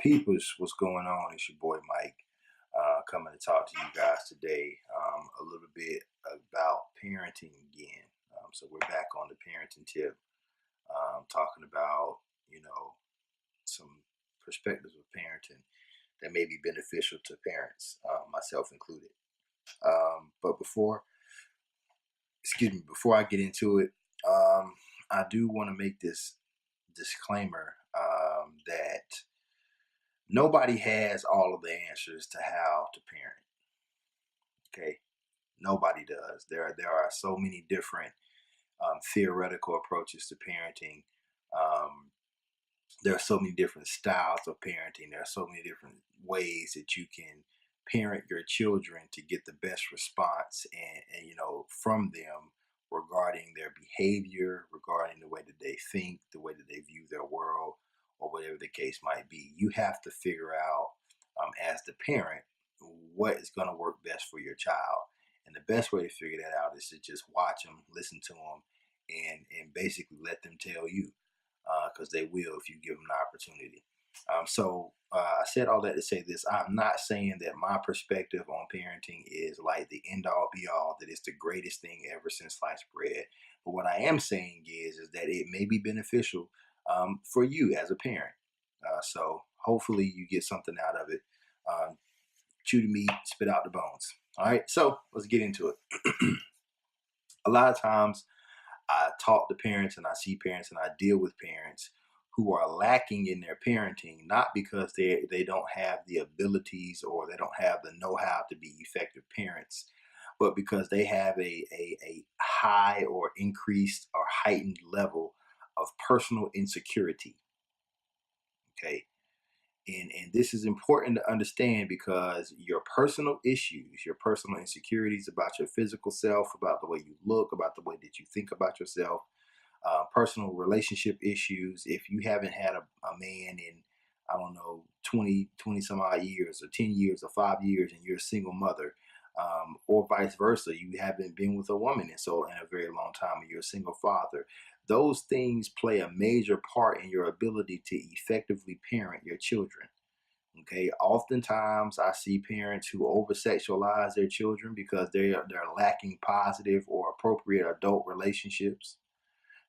Peoples, what's going on? It's your boy Mike, coming to talk to you guys today a little bit about parenting again. So we're back on the parenting tip, talking about some perspectives of parenting that may be beneficial to parents, myself included. But before I get into it, I do want to make this disclaimer that nobody has all of the answers to how to parent. Okay, nobody does. There are so many different theoretical approaches to parenting. Um, there are so many different styles of parenting. There are so many different ways that you can parent your children to get the best response and from them regarding their behavior, regarding the way that they think, the way that they view their world, or whatever the case might be. You have to figure out, as the parent, what is going to work best for your child. And the best way to figure that out is to just watch them, listen to them, and basically let them tell you, because they will if you give them the opportunity. I said all that to say this. I'm not saying that my perspective on parenting is like the end all be all, that it's the greatest thing ever since sliced bread. But what I am saying is that it may be beneficial for you as a parent. So hopefully you get something out of it. Um, Chew the meat, spit out the bones. All right, so let's get into it. A lot of times I talk to parents and I see parents and I deal with parents who are lacking in their parenting, not because they don't have the abilities or they don't have the know-how to be effective parents, but because they have a high or increased or heightened level of personal insecurity. Okay. And this is important to understand because your personal issues, your personal insecurities about your physical self, about the way you look, about the way that you think about yourself, personal relationship issues. If you haven't had a man in, I don't know, 20 some odd years or 10 years or 5 years and you're a single mother, or vice versa, you haven't been with a woman in a very long time and you're a single father. Those things play a major part in your ability to effectively parent your children. Okay, oftentimes I see parents who over sexualize their children because they're lacking positive or appropriate adult relationships.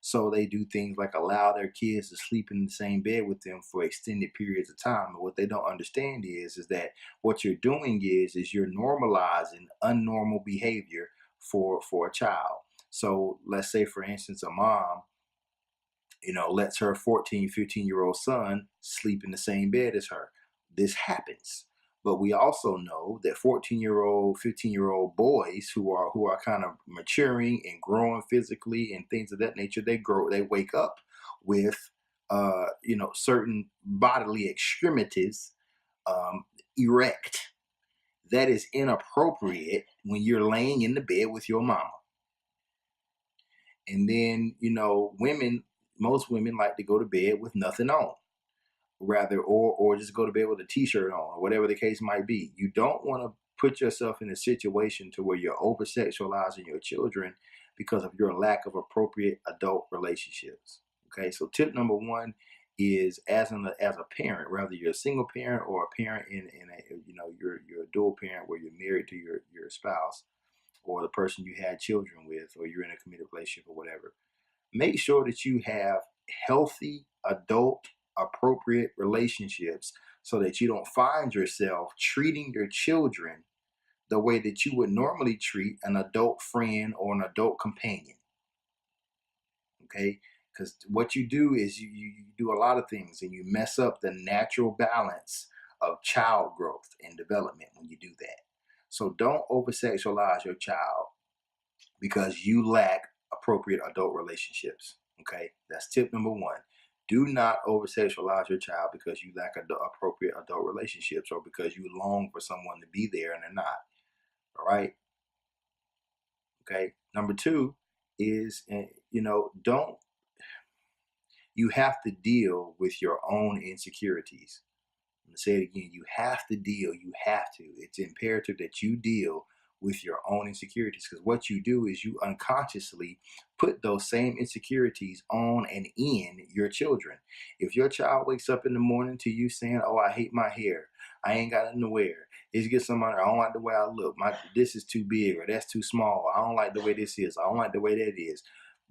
So they do things like allow their kids to sleep in the same bed with them for extended periods of time. And what they don't understand is that what you're doing is you're normalizing unnormal behavior for a child. So let's say, for instance, a mom, lets her 14, 15-year-old son sleep in the same bed as her. This happens. But we also know that 14-year-old, 15-year-old boys who are kind of maturing and growing physically and things of that nature, they wake up with certain bodily extremities um, erect. That is inappropriate when you're laying in the bed with your mama. And then, most women like to go to bed with nothing on, rather, or just go to bed with a t-shirt on, or whatever the case might be. You don't want to put yourself in a situation to where you're over sexualizing your children because of your lack of appropriate adult relationships. Okay, so tip number one is as a parent, whether you're a single parent or a parent in a you're a dual parent where you're married to your spouse or the person you had children with, or you're in a committed relationship or whatever. Make sure that you have healthy, adult, appropriate relationships so that you don't find yourself treating your children the way that you would normally treat an adult friend or an adult companion. Okay? Because what you do is you do a lot of things and you mess up the natural balance of child growth and development when you do that. So don't over sexualize your child because you lack appropriate adult relationships. Okay, that's tip number one. Do not over sexualize your child because you lack appropriate adult relationships or because you long for someone to be there and they're not. All right. Okay. Number two is, don't, you have to deal with your own insecurities. I'm going to say it again. You have to. It's imperative that you deal with your own insecurities, because what you do is you unconsciously put those same insecurities on and in your children. If your child wakes up in the morning to you saying, "Oh, I hate my hair. I ain't got nothing to wear. It's get somebody. I don't like the way I look. My this is too big or that's too small. I don't like the way this is. I don't like the way that is."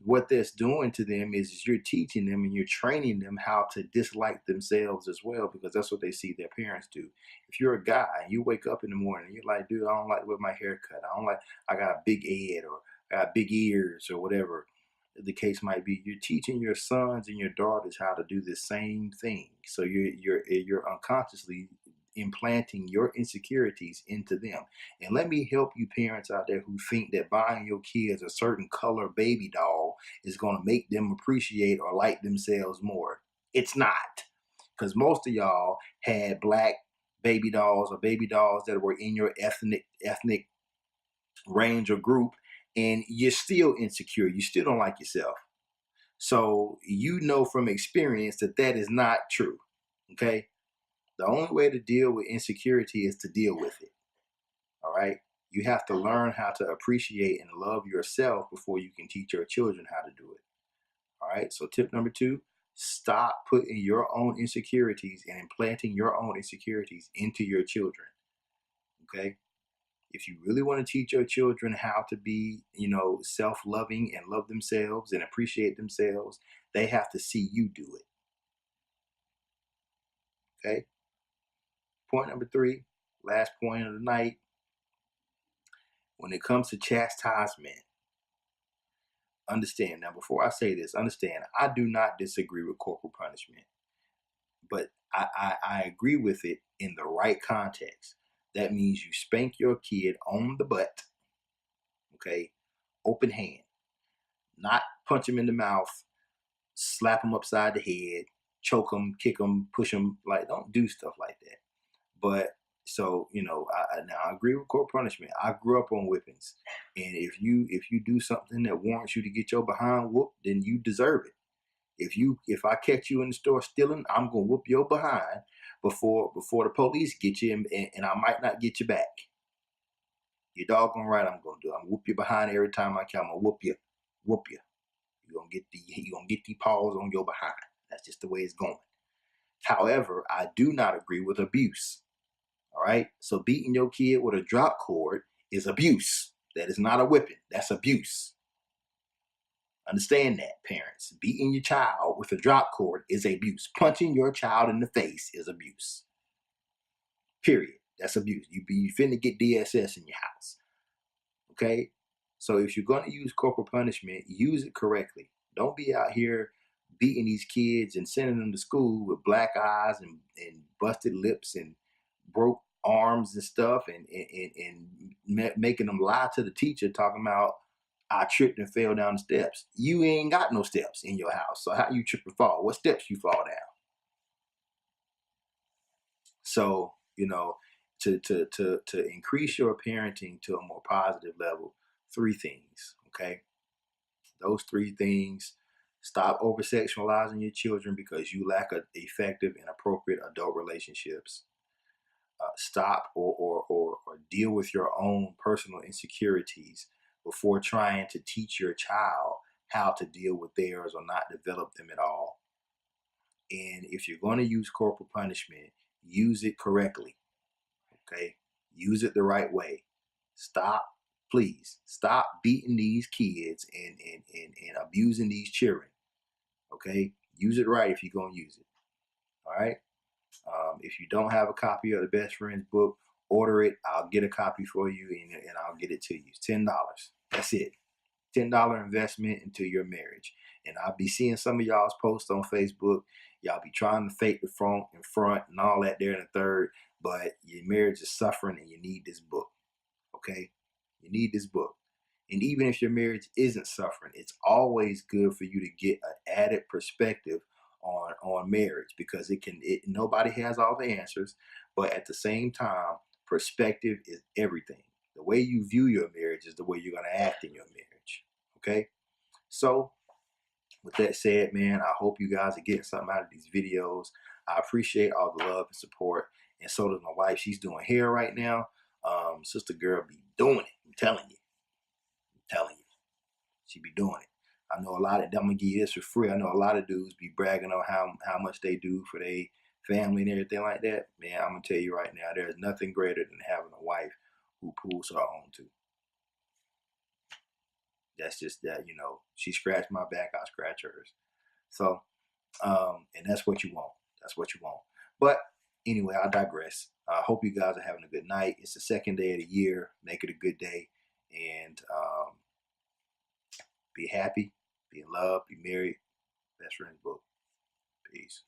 What that's doing to them is you're teaching them and you're training them how to dislike themselves as well, because that's what they see their parents do. If you're a guy and you wake up in the morning and you're like, "Dude, I don't like with my haircut. I don't like, I got a big head or I got big ears," or whatever the case might be, you're teaching your sons and your daughters how to do the same thing. So you're unconsciously implanting your insecurities into them. And let me help you parents out there who think that buying your kids a certain color baby doll is going to make them appreciate or like themselves more. It's not. Because most of y'all had black baby dolls or baby dolls that were in your ethnic range or group, and you're still insecure. You still don't like yourself. So you know from experience that that is not true. Okay. The only way to deal with insecurity is to deal with it. All right. You have to learn how to appreciate and love yourself before you can teach your children how to do it. All right. So, tip number 2, stop putting your own insecurities and implanting your own insecurities into your children. Okay. If you really want to teach your children how to be, self loving and love themselves and appreciate themselves, they have to see you do it. Okay. Point number 3, last point of the night. When it comes to chastisement, understand now, before I say this, understand I do not disagree with corporal punishment, but I agree with it in the right context. That means you spank your kid on the butt, okay, open hand, not punch him in the mouth, slap him upside the head, choke him, kick him, push him. Like, don't do stuff like that. But so now I agree with corporal punishment. I grew up on whippings, and if you do something that warrants you to get your behind whooped, then you deserve it. If I catch you in the store stealing, I'm gonna whoop your behind before the police get you, and I might not get you back. You're doggone right. I'm gonna do. I'm gonna whoop you behind every time I come. I'm gonna whoop you. You're gonna get the paws on your behind. That's just the way it's going. However, I do not agree with abuse. All right. So beating your kid with a drop cord is abuse. That is not a whipping. That's abuse. Understand that, parents. Beating your child with a drop cord is abuse. Punching your child in the face is abuse. Period. That's abuse. You finna get DSS in your house. Okay? So if you're gonna use corporal punishment, use it correctly. Don't be out here beating these kids and sending them to school with black eyes and busted lips and broke arms and stuff, and making them lie to the teacher talking about, "I tripped and fell down the steps." You ain't got no steps in your house, so how you trip and fall? What steps you fall down? So to increase your parenting to a more positive level, 3 things. Okay, those 3 things: stop over sexualizing your children because you lack effective and appropriate adult relationships. Stop or deal with your own personal insecurities before trying to teach your child how to deal with theirs or not develop them at all. And if you're going to use corporal punishment, use it correctly. Okay? Use it the right way. Stop, please, stop beating these kids and abusing these children. Okay? Use it right if you're going to use it. All right? If you don't have a copy of the Best Friends book, order it. I'll get a copy for you, and I'll get it to you. It's $10. That's it. $10 investment into your marriage. And I'll be seeing some of y'all's posts on Facebook. Y'all be trying to fake the front and all that there in the third, but your marriage is suffering and you need this book. Okay? You need this book. And even if your marriage isn't suffering, it's always good for you to get an added perspective on marriage, because nobody has all the answers, but at the same time, perspective is everything. The way you view your marriage is the way you're going to act in your marriage. Okay? So, with that said, man, I hope you guys are getting something out of these videos. I appreciate all the love and support, and so does my wife. She's doing hair right now. Sister girl be doing it. I'm telling you. I'm telling you. She be doing it. I know a lot of, I'm gonna give you this for free. I know a lot of dudes be bragging on how much they do for their family and everything like that. Man, I'm gonna tell you right now, there's nothing greater than having a wife who pulls her own too. That's just that, she scratched my back, I scratch hers. So, and that's what you want. That's what you want. But anyway, I digress. I hope you guys are having a good night. It's the second day of the year. Make it a good day, and be happy, be in love, be married. Best friend's book. Peace.